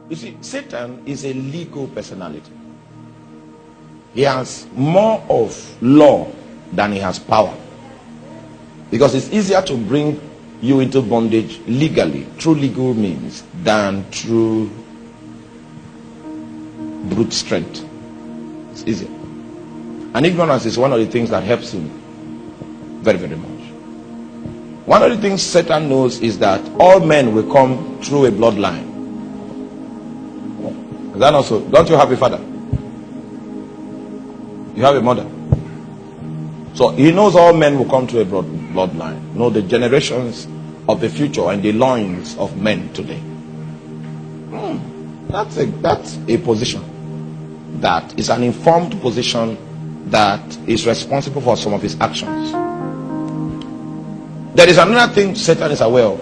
You see, Satan is a legal personality. He has more of law than he has power. Because it's easier to bring you into bondage legally, through legal means, than through brute strength. It's easier. And ignorance is one of the things that helps him very, very much. One of the things Satan knows is that all men will come through a bloodline. Is that also? Don't you have a father? You have a mother. So he knows all men will come through a bloodline. Know the generations of the future and the loins of men today. That's a position that is an informed position that is responsible for some of his actions. There is another thing Satan is aware of,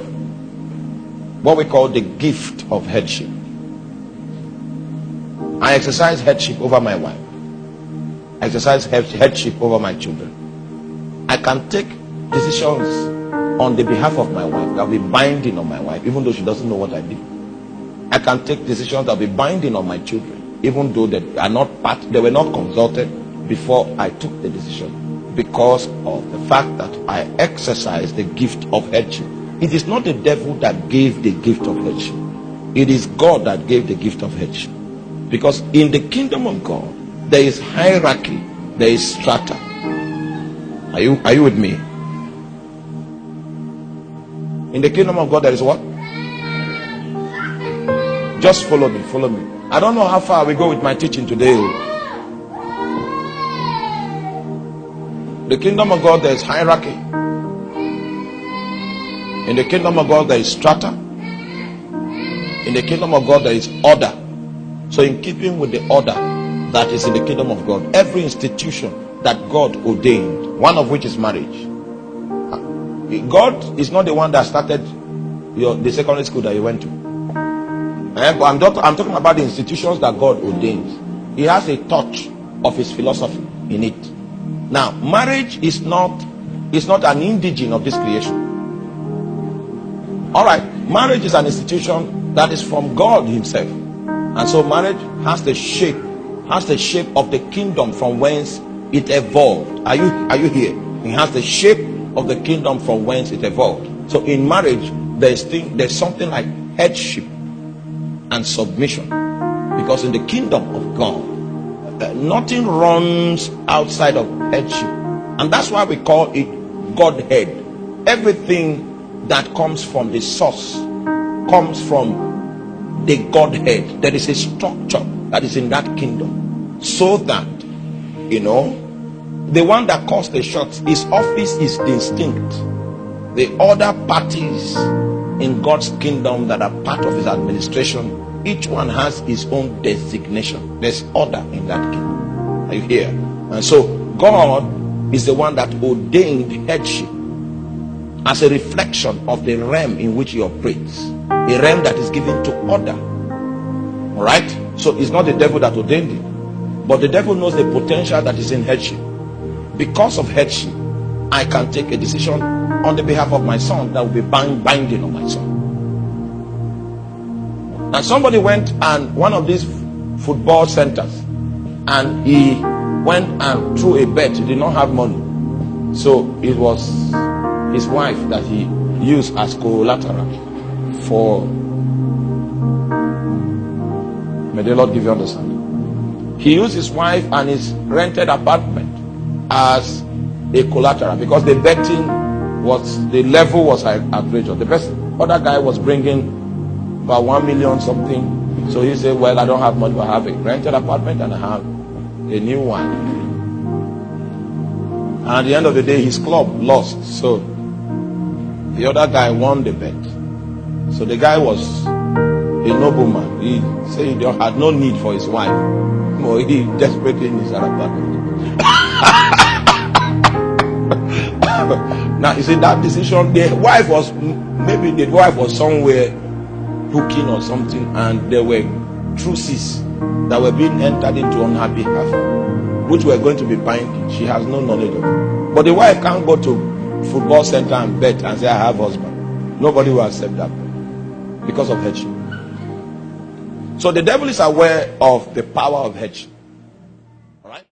what we call the gift of headship. I exercise headship over my wife. I exercise headship over my children. I can take decisions on the behalf of my wife that will be binding on my wife, even though she doesn't know what I did. I can take decisions that will be binding on my children, even though they were not consulted before I took the decision, because of the fact that I exercise the gift of headship. It is not the devil that gave the gift of headship. It is God that gave the gift of headship. Because in the kingdom of God, there is hierarchy, there is strata. Are you with me? In the kingdom of God, there is what? Just follow me, follow me. I don't know how far we go with my teaching today. The kingdom of God, there is hierarchy. In the kingdom of God, there is strata. In the kingdom of God, there is order. So in keeping with the order that is in the kingdom of God, every institution that God ordained, one of which is marriage. God is not the one that started the secondary school that you went to. But I'm talking about the institutions that God ordained. He has a touch of his philosophy in it. Now, marriage is not an indigene of this creation. All right, marriage is an institution that is from God himself. And so marriage has the shape of the kingdom from whence it evolved. Are you here? It has the shape of the kingdom from whence it evolved. So in marriage, there's something like headship and submission. Because in the kingdom of God, nothing runs outside of headship. And that's why we call it Godhead. Everything that comes from the source comes from the Godhead. There is a structure that is in that kingdom, so that the one that calls the shots, his office is distinct. The other parties in God's kingdom that are part of his administration, each one has his own designation. There's order in that kingdom. Are you here? And so God is the one that ordained headship as a reflection of the realm in which he operates, a realm that is given to order. All right? So it's not the devil that ordained it, but the devil knows the potential that is in headship. Because of headship, I can take a decision on the behalf of my son that will be binding on my son. And somebody went and one of these football centers, and he went and threw a bet. He did not have money, so it was his wife that he used as collateral for. May the Lord give you understanding. He used his wife and his rented apartment as a collateral, because the betting the level was outrageous. The other guy was bringing about 1 million something. So he said, well, I don't have money, but I have a rented apartment and I have a new one. And at the end of the day, his club lost. So the other guy won the bet. So the guy was a nobleman. He said he had no need for his wife. No, he desperately needs an apartment. Now, you see, that decision, the wife was somewhere hooking or something, and there were truces that were being entered into on her behalf, which were going to be binding. She has no knowledge of it. But the wife can't go to football center and bet and say, I have husband. Nobody will accept that because of headship. So the devil is aware of the power of headship.